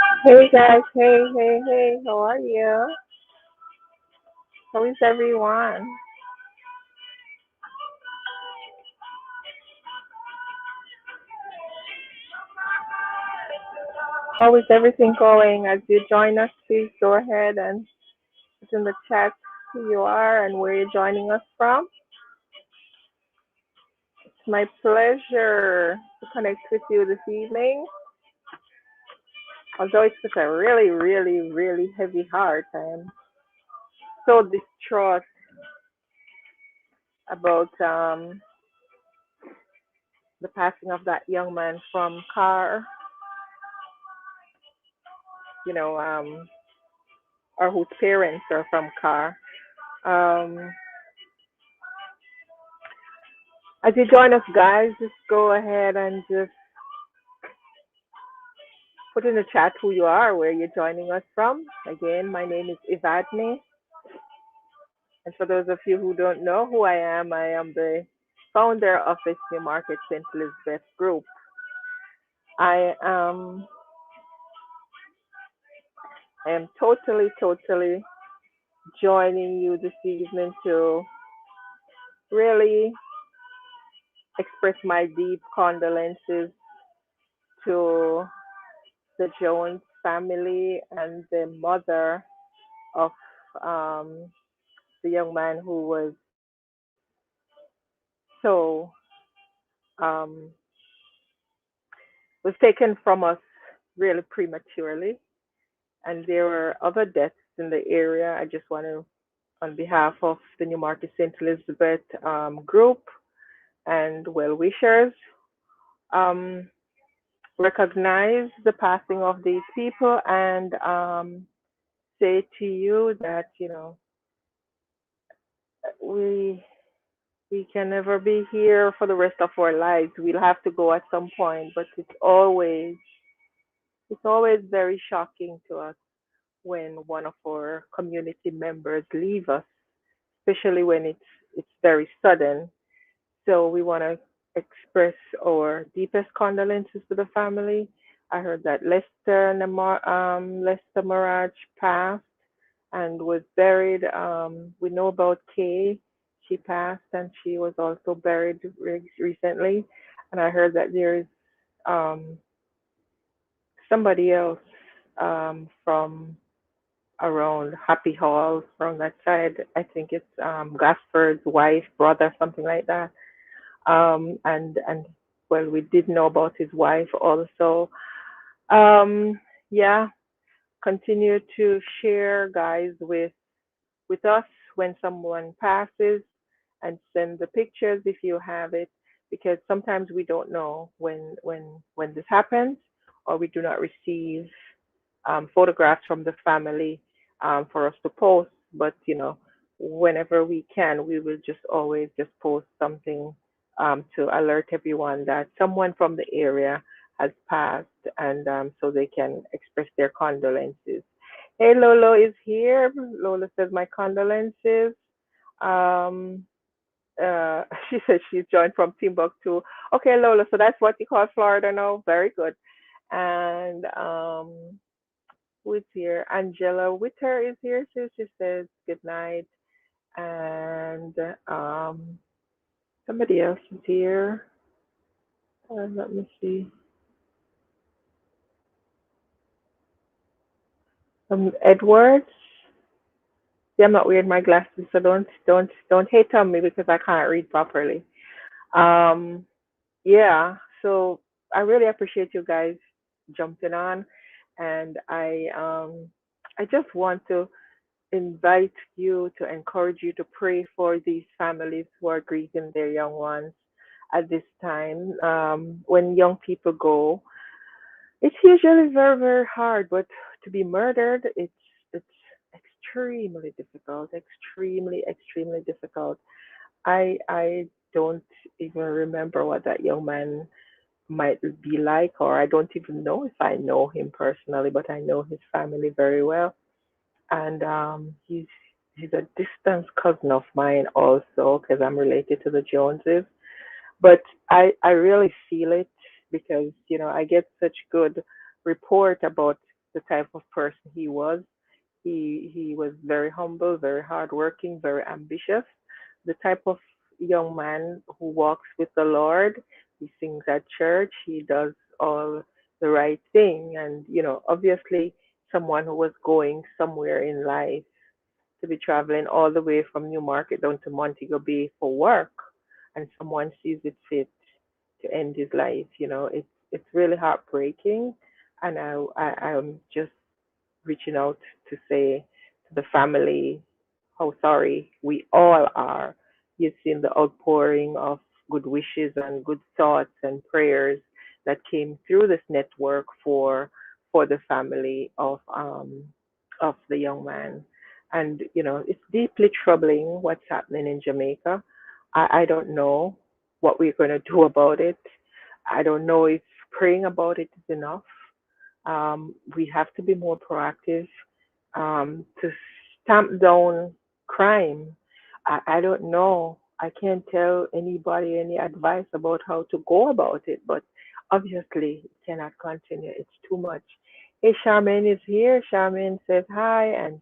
Hey guys, hey, how are you? How is everyone? How is everything going? As you join us, please go ahead and put in the chat who you are and where you're joining us from. It's my pleasure to connect with you this evening. Although it's with a really heavy heart, I am so distraught about the passing of that young man from Car, you know, or whose parents are from Car. Um, as you join us, guys, just go ahead and just put in the chat who you are, where you're joining us from. Again, my name is Evadne. And for those of you who don't know who I am the founder of this New Market St. Elizabeth group. I am totally joining you this evening to really express my deep condolences to the Jones family and the mother of um, the young man who so um, was taken from us really prematurely. And there were other deaths in the area. I just want to, on behalf of the Newmarket St. Elizabeth group and well wishers, um, recognize the passing of these people and say to you that, we we can never be here for the rest of our lives. We'll have to go at some point, but it's always very shocking to us when one of our community members leave us, especially when it's very sudden. So we want to express our deepest condolences to the family. I heard that Lester Maraj passed and was buried. We know about Kay. She passed and she was also buried recently. And I heard that there's um, somebody else from around Happy Hall from that side. I think it's Gaspard's wife, brother, something like that. And well, we did know about his wife also. Yeah, continue to share, guys, with us when someone passes, and send the pictures if you have it, because sometimes we don't know when this happens, or we do not receive photographs from the family for us to post. But whenever we can, we will just always just post something to alert everyone that someone from the area has passed, and so they can express their condolences. Hey, Lolo is here. Lola says my condolences. Um, she says she's joined from Timbuktu. Okay, Lola, so that's what you call Florida now. Very good. And who's here? Angela Witter is here. So she says good night. And somebody else is here. Let me see. Edwards. See, I'm not wearing my glasses, so don't hate on me because I can't read properly. Um, yeah. So I really appreciate you guys jumping on, and I just want to invite you to encourage you to pray for these families who are grieving their young ones at this time. When young people go, it's usually very hard, but to be murdered, it's extremely difficult, extremely difficult. I don't even remember what that young man might be like, or I don't even know if I know him personally, but I know his family very well, and he's a distant cousin of mine also because I'm related to the Joneses. But I really feel it because I get such good report about the type of person he was. He was very humble, very hardworking, very ambitious. The type of young man who walks with the Lord. He sings at church. He does all the right thing, and obviously, someone who was going somewhere in life to be traveling all the way from Newmarket down to Montego Bay for work, and someone sees it fit to end his life. It's really heartbreaking, and I'm just reaching out to say to the family how sorry we all are. You've seen the outpouring of good wishes and good thoughts and prayers that came through this network for the family of the young man. And it's deeply troubling what's happening in Jamaica. I don't know what we're going to do about it. I don't know if praying about it is enough. We have to be more proactive to stamp down crime. I don't know. I can't tell anybody any advice about how to go about it, but obviously it cannot continue. It's too much. Hey, Charmaine is here. Charmaine says hi, and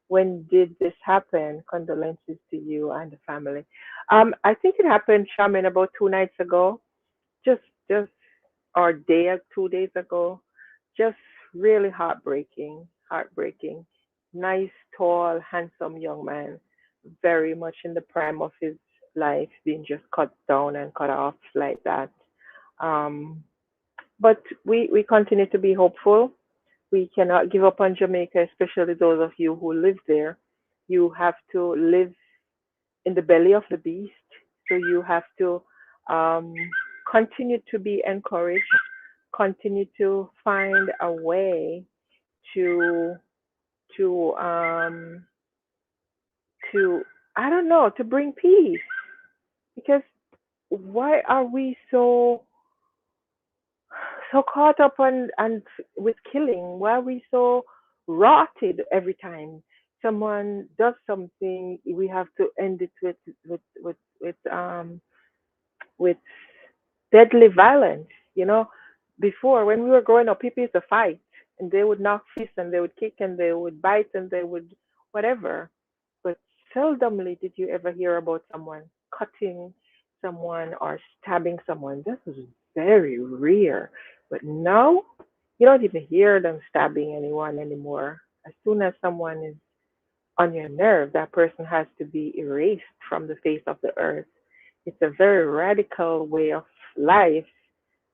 when did this happen? Condolences to you and the family. I think it happened, Charmaine, about 2 nights ago. Just or day or 2 days ago. Just really heartbreaking, heartbreaking. Nice, tall, handsome young man, very much in the prime of his life, being just cut down and cut off like that. Um, but we continue to be hopeful. We cannot give up on Jamaica, especially those of you who live there. You have to live in the belly of the beast. So you have to um, continue to be encouraged, continue to find a way to to um, to I don't know, to bring peace. Because why are we so caught up on and with killing? Why are we so rotted every time someone does something? We have to end it with deadly violence. Before when we were growing up, people used to fight, and they would knock fists, and they would kick, and they would bite, and they would whatever. But seldomly did you ever hear about someone cutting someone or stabbing someone. This is very rare. But now you don't even hear them stabbing anyone anymore. As soon as someone is on your nerve, that person has to be erased from the face of the earth. It's a very radical way of life,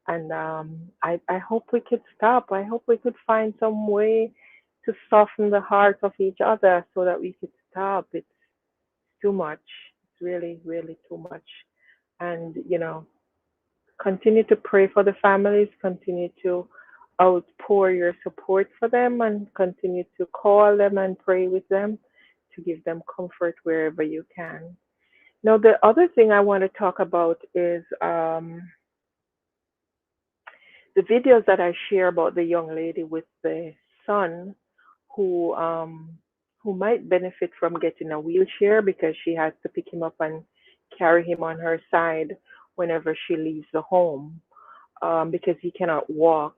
and I hope we could stop. I hope we could find some way to soften the hearts of each other so that we could stop. It's too much. It's really, really too much. And, continue to pray for the families, continue to outpour your support for them, and continue to call them and pray with them to give them comfort wherever you can. Now, the other thing I want to talk about is the videos that I share about the young lady with the son who um who might benefit from getting a wheelchair because she has to pick him up and carry him on her side whenever she leaves the home because he cannot walk.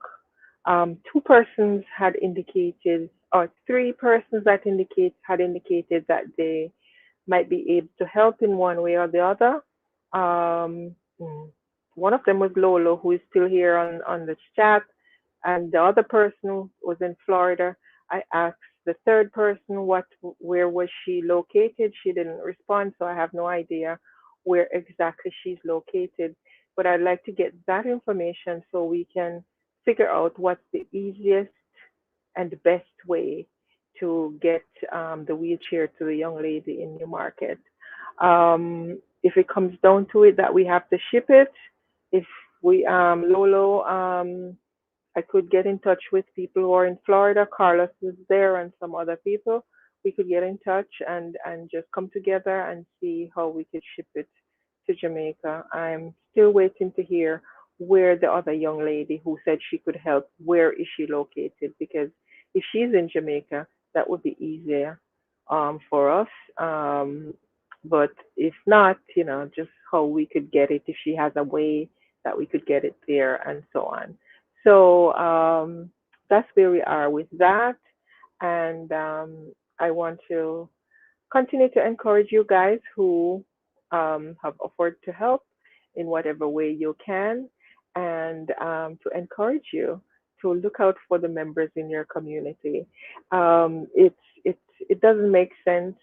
Two persons had indicated, or three persons that had indicated that they might be able to help in one way or the other. Mm, One of them was Lolo, who is still here on the chat, and the other person was in Florida. I asked the third person where was she located. She didn't respond, so I have no idea where exactly she's located. But I'd like to get that information so we can figure out what's the easiest and the best way to get the wheelchair to the young lady in Newmarket. If it comes down to it that we have to ship it, if we Lolo, I could get in touch with people who are in Florida. Carlos is there and some other people. We could get in touch and just come together and see how we could ship it to Jamaica. I'm still waiting to hear where the other young lady who said she could help, where is she located? Because if she's in Jamaica, that would be easier for us. But if not, just how we could get it, if she has a way that we could get it there and so on. So that's where we are with that. And I want to continue to encourage you guys who have offered to help in whatever way you can, and to encourage you to look out for the members in your community. It doesn't make sense,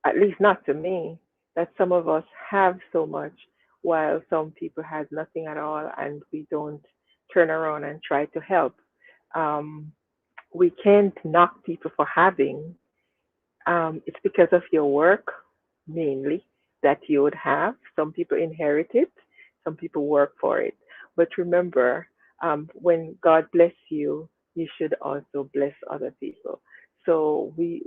at least not to me, that some of us have so much while some people has nothing at all, and we don't turn around and try to help. Um, we can't knock people for having. It's because of your work mainly that you would have. Some people inherit it, some people work for it. But remember, when God bless you, you should also bless other people. So we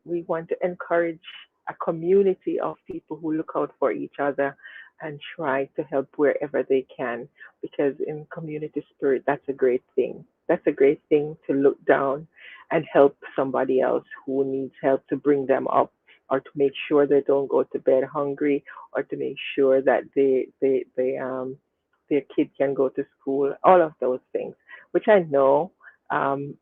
want to encourage a community of people who look out for each other and try to help wherever they can, because in community spirit, that's a great thing. That's a great thing to look down and help somebody else who needs help, to bring them up, or to make sure they don't go to bed hungry, or to make sure that their kid can go to school, all of those things, which I know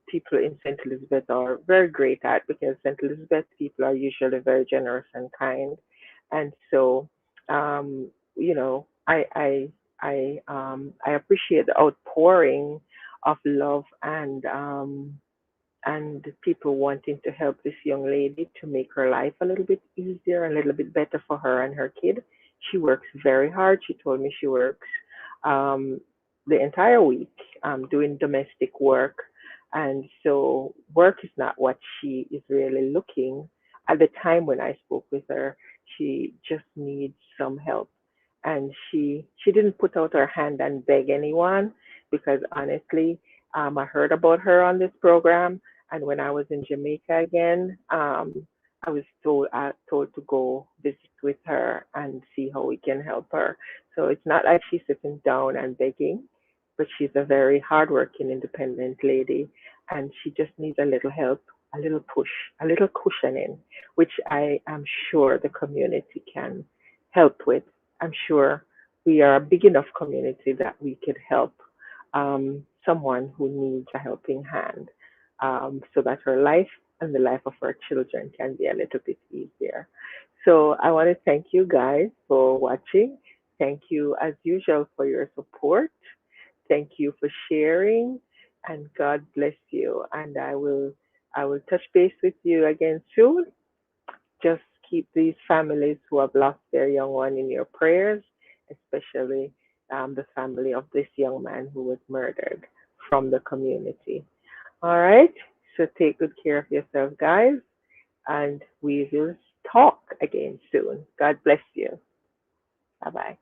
people in St. Elizabeth are very great at, because St. Elizabeth people are usually very generous and kind. And so, I appreciate the outpouring of love and people wanting to help this young lady to make her life a little bit easier, a little bit better for her and her kid. She works very hard. She told me she works um, the entire week doing domestic work. And so work is not what she is really looking at the time when I spoke with her. She just needs some help. And she didn't put out her hand and beg anyone, because honestly, I heard about her on this program, and when I was in Jamaica again, I was told to go visit with her and see how we can help her. So it's not like she's sitting down and begging, but she's a very hardworking, independent lady, and she just needs a little help, a little push, a little cushioning, which I am sure the community can help with. I'm sure we are a big enough community that we could help someone who needs a helping hand, so that her life and the life of her children can be a little bit easier. So I want to thank you guys for watching. Thank you, as usual, for your support. Thank you for sharing, and God bless you. And I will touch base with you again soon. Just keep these families who have lost their young one in your prayers, especially the family of this young man who was murdered from the community. All right. So take good care of yourself, guys, and we will talk again soon. God bless you. Bye bye.